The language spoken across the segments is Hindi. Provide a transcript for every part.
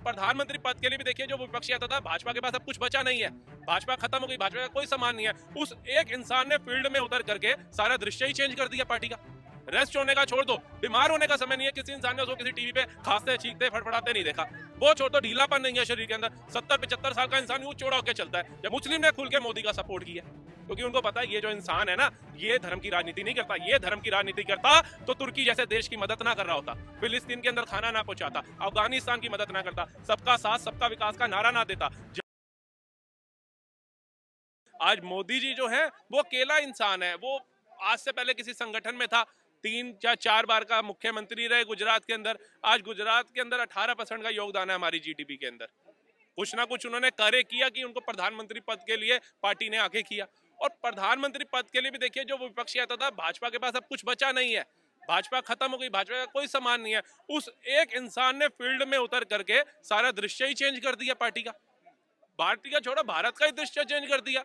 प्रधानमंत्री पद के लिए भी देखिए जो विपक्षी आता था, भाजपा के पास अब कुछ बचा नहीं है, भाजपा खत्म हो गई, भाजपा का कोई सामान नहीं है। उस एक इंसान ने फील्ड में उतर करके सारा दृश्य ही चेंज कर दिया पार्टी का। रेस्ट होने का छोड़ दो, बीमार होने का समय नहीं है। किसी इंसान ने उसको किसी टीवी पे खांसते चीखते फड़फड़ाते नहीं देखा। वो छोड़ दो, ढीलापन नहीं है शरीर के अंदर। 70-75 साल का इंसान यूं चौड़ा होकर चलता है। जब मुस्लिम ने खुल के मोदी का सपोर्ट किया, क्योंकि उनको पता है ये जो इंसान है ना, ये धर्म की राजनीति नहीं करता। ये धर्म की राजनीति करता तो तुर्की जैसे देश की मदद ना कर रहा होता, फिलिस्तीन के अंदर खाना ना पहुंचाता, अफगानिस्तान की मदद ना करता, सबका साथ सबका विकास का नारा ना देता। आज मोदी जी जो है वो अकेला इंसान है। वो आज से पहले किसी संगठन में था, 3 या 4 बार का मुख्यमंत्री रहे गुजरात के अंदर। आज गुजरात के अंदर 18% का योगदान है हमारी जीडीपी के अंदर। कुछ ना कुछ उन्होंने कार्य किया कि उनको प्रधानमंत्री पद के लिए पार्टी ने आगे किया। और प्रधानमंत्री पद के लिए भी देखिए जो विपक्षी आता था, भाजपा के पास अब कुछ बचा नहीं है, भाजपा खत्म हो गई, भाजपा का कोई सामान नहीं है। उस एक इंसान ने फील्ड में उतर करके सारा दृश्य ही चेंज कर दिया पार्टी का। पार्टी का छोड़ो, भारत का ही दृश्य चेंज कर दिया।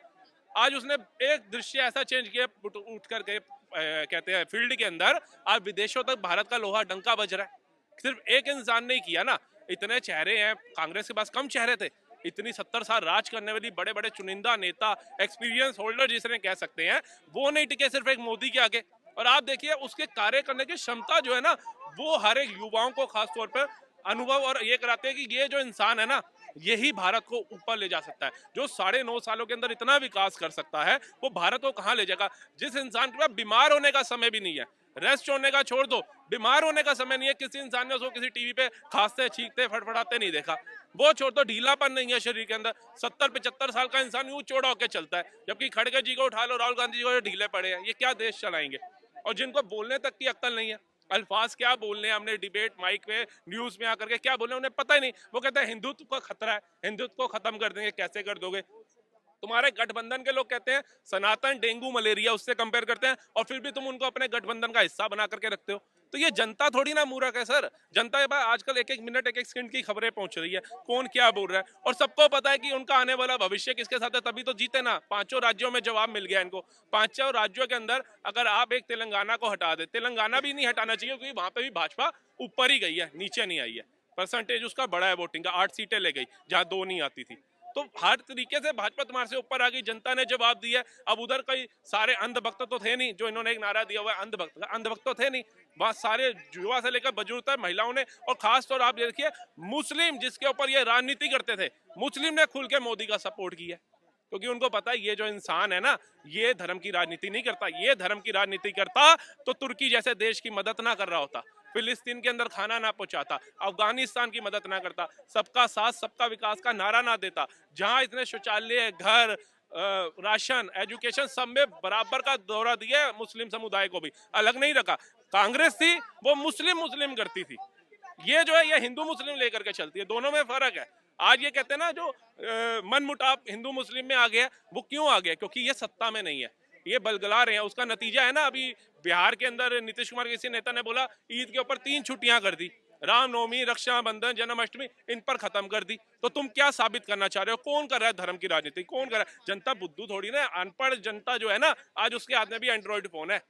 आज उसने एक दृश्य ऐसा चेंज किया, उठ करके कहते हैं फील्ड के अंदर, आज विदेशों तक भारत का लोहा डंका बज रहा है। सिर्फ एक इंसान ने किया ना। इतने चेहरे हैं, कांग्रेस के पास कम चेहरे थे। इतनी 70 साल राज करने वाली बड़े बड़े चुनिंदा नेता, एक्सपीरियंस होल्डर जिसे कह सकते हैं, वो नहीं टिके सिर्फ एक मोदी के आगे। और आप देखिए उसके कार्य करने की क्षमता जो है ना, वो हर एक युवाओं को खासतौर पर अनुभव और ये कराते हैं कि ये जो इंसान है ना, यही भारत को ऊपर ले जा सकता है। जो 9.5 सालों के अंदर इतना विकास कर सकता है, वो भारत को कहां ले जाएगा। जिस इंसान के पास बीमार होने का समय भी नहीं है, रेस्ट होने का छोड़ दो, बीमार होने का समय नहीं है। किसी इंसान ने उसको किसी टीवी पे खांसते चीखते फड़फड़ाते नहीं देखा। वो छोड़ दो, ढीलापन नहीं है शरीर के अंदर। 70-75 साल का इंसान यूं चौड़ा होकर चलता है, जबकि खड़गे जी को उठा लो, राहुल गांधी जी को ढीले पड़े हैं। ये क्या देश चलाएंगे। और जिनको बोलने तक की अक्ल नहीं है, अल्फाज क्या बोलने हैं, हमने डिबेट माइक पे न्यूज में आकर के क्या बोलने उन्हें पता ही नहीं। वो कहते हैं हिंदुत्व का खतरा है, हिंदुत्व को खत्म कर देंगे। कैसे कर दोगे। तुम्हारे गठबंधन के लोग कहते हैं सनातन डेंगू मलेरिया, उससे कंपेयर करते हैं, और फिर भी तुम उनको अपने गठबंधन का हिस्सा बना करके रखते हो। तो ये जनता थोड़ी ना मूर्ख है सर। जनता के पास आजकल एक एक मिनट एक एक सेकंड की खबरें पहुंच रही है, कौन क्या बोल रहा है, और सबको पता है कि उनका आने वाला भविष्य किसके साथ है। तभी तो जीते ना। 5 राज्यों में जवाब मिल गया इनको। 5 राज्यों के अंदर अगर आप एक तेलंगाना को हटा दे, तेलंगाना भी नहीं हटाना चाहिए क्योंकि वहां पे भी भाजपा ऊपर ही गई है, नीचे नहीं आई है। परसेंटेज उसका बड़ा है वोटिंग का, 8 सीटें ले गई जहां 2 नहीं आती थी। तो हर तरीके से भाजपा तुम्हारे से ऊपर आ गई, जनता ने जवाब दिया। अब उधर कई सारे अंधभक्त तो थे नहीं, जो इन्होंने एक नारा दिया हुआ है अंधभक्त, अंधभक्त तो थे नहीं। वहां सारे युवा से लेकर बुजुर्ग तक, महिलाओं ने, और खासतौर आप देखिए मुस्लिम, जिसके ऊपर ये राजनीति करते थे, मुस्लिम ने खुल के मोदी का सपोर्ट किया। क्योंकि उनको पता है ये जो इंसान है ना, ये धर्म की राजनीति नहीं करता। ये धर्म की राजनीति करता तो तुर्की जैसे देश की मदद ना कर रहा होता, फिलिस्तीन के अंदर खाना ना पहुंचाता, अफगानिस्तान की मदद ना करता, सबका साथ सबका विकास का नारा ना देता। जहां इतने शौचालय, घर, राशन, एजुकेशन, सब में बराबर का दौरा दिया मुस्लिम समुदाय को भी, अलग नहीं रखा। कांग्रेस थी वो मुस्लिम मुस्लिम करती थी, ये जो है ये हिंदू मुस्लिम लेकर के चलती है। दोनों में फर्क है। आज ये कहते हैं ना जो मन मुटाव हिंदू मुस्लिम में आ गया, वो क्यों आ गया, क्योंकि ये सत्ता में नहीं है, ये बलगला रहे हैं। उसका नतीजा है ना, अभी बिहार के अंदर नीतीश कुमार किसी नेता ने बोला ईद के ऊपर 3 छुट्टियां कर दी, रामनवमी, रक्षाबंधन, जन्माष्टमी, इन पर खत्म कर दी। तो तुम क्या साबित करना चाह रहे हो। कौन कर रहा है धर्म की राजनीति, कौन कर रहा है। जनता बुद्धू थोड़ी ना, अनपढ़ जनता जो है ना, आज उसके हाथ में भी एंड्रॉइड फोन है,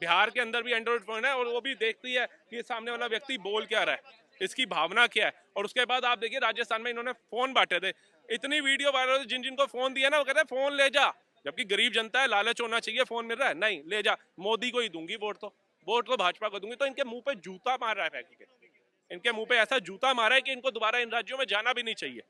बिहार के अंदर भी एंड्रॉइड फोन है, और वो भी देखती है कि सामने वाला व्यक्ति बोल क्या रहा है, इसकी भावना क्या है। और उसके बाद आप देखिए राजस्थान में इन्होंने फोन बांटे थे, इतनी वीडियो वायरल, जिन जिनको फोन दिया ना, वो कहते हैं फोन ले जा। जबकि गरीब जनता है, लालच होना चाहिए, फोन मिल रहा है, नहीं ले जा, मोदी को ही दूंगी वोट, तो वोट तो भाजपा को दूंगी। तो इनके मुंह पे जूता मार रहा है फेंक के, इनके मुंह पे ऐसा जूता मारा है कि इनको दोबारा इन राज्यों में जाना भी नहीं चाहिए।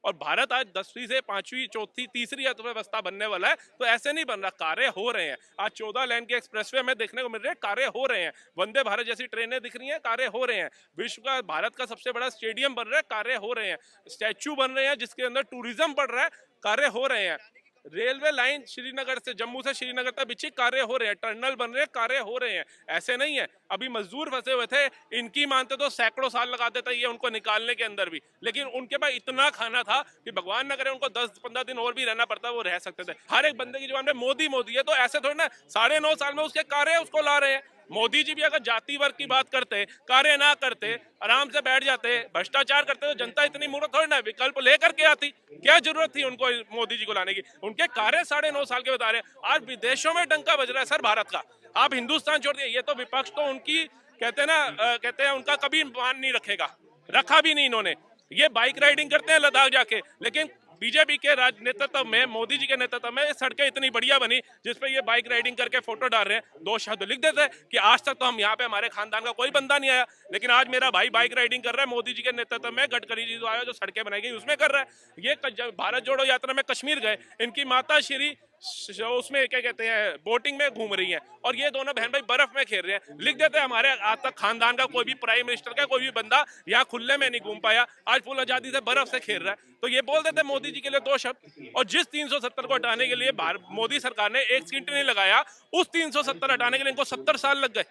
और भारत आज 10वीं से 5वीं, चौथी, तीसरी अर्थव्यवस्था बनने वाला है। तो ऐसे नहीं बन रहा, कार्य हो रहे हैं। आज 14 लेन के एक्सप्रेसवे में देखने को मिल रहे हैं, कार्य हो रहे हैं। वंदे भारत जैसी ट्रेनें दिख रही हैं, कार्य हो रहे हैं। विश्व का, भारत का सबसे बड़ा स्टेडियम बन रहा है, कार्य हो रहे हैं। स्टैच्यू बन रहे हैं जिसके अंदर टूरिज्म बढ़ रहा है, कार्य हो रहे हैं। रेलवे लाइन श्रीनगर से, जम्मू से श्रीनगर तक बिछी, कार्य हो रहे हैं। टनल बन रहे हैं, कार्य हो रहे हैं। ऐसे नहीं है। अभी मजदूर फंसे हुए थे, इनकी मानते तो सैकड़ों साल लगा देता ये उनको निकालने के अंदर भी, लेकिन उनके पास इतना खाना था कि भगवान न करे उनको 10-15 दिन और भी रहना पड़ता, वो रह सकते थे। हर एक बंदे की जुबान में मोदी मोदी है, तो ऐसे थोड़ी ना 9.5 साल में उसके कार्य उसको ला रहे हैं। मोदी जी भी अगर जाति वर्ग की बात करते, कार्य ना करते, आराम से बैठ जाते, भ्रष्टाचार करते, तो जनता इतनी मूर्ख थोड़ी ना विकल्प लेकर के आती। क्या जरूरत थी उनको मोदी जी को लाने की। उनके कार्य 9.5 साल के बता रहे हैं। आज विदेशों में डंका बज रहा है सर भारत का। आप हिंदुस्तान छोड़ दिए, ये तो विपक्ष तो उनकी कहते हैं ना, कहते हैं उनका कभी मान नहीं रखेगा, रखा भी नहीं इन्होंने। ये बाइक राइडिंग करते हैं लद्दाख जाके, लेकिन बीजेपी के राज नेतृत्व में, मोदी जी के नेतृत्व में ये सड़कें इतनी बढ़िया बनी जिसपे ये बाइक राइडिंग करके फोटो डाल रहे हैं। 2 शब्द लिख देते हैं कि आज तक तो हम यहाँ पे, हमारे खानदान का कोई बंदा नहीं आया, लेकिन आज मेरा भाई बाइक राइडिंग कर रहा है मोदी जी के नेतृत्व में। गडकरी जी जो आया, जो सड़कें बनाई गई उसमें कर रहा है। ये भारत जोड़ो यात्रा में कश्मीर गए, इनकी माता श्री उसमें क्या कहते हैं बोटिंग में घूम रही हैं, और ये दोनों बहन भाई बर्फ में खेल रहे हैं। लिख देते हैं हमारे आज तक खानदान का कोई भी प्राइम मिनिस्टर का कोई भी बंदा यहाँ खुले में नहीं घूम पाया, आज फुल आजादी से बर्फ से खेल रहा है। तो ये बोल देते मोदी जी के लिए 2 शब्द। और जिस 370 को हटाने के लिए मोदी सरकार ने एक सीट नहीं लगाया, उस 370 हटाने के लिए इनको 70 साल लग गए।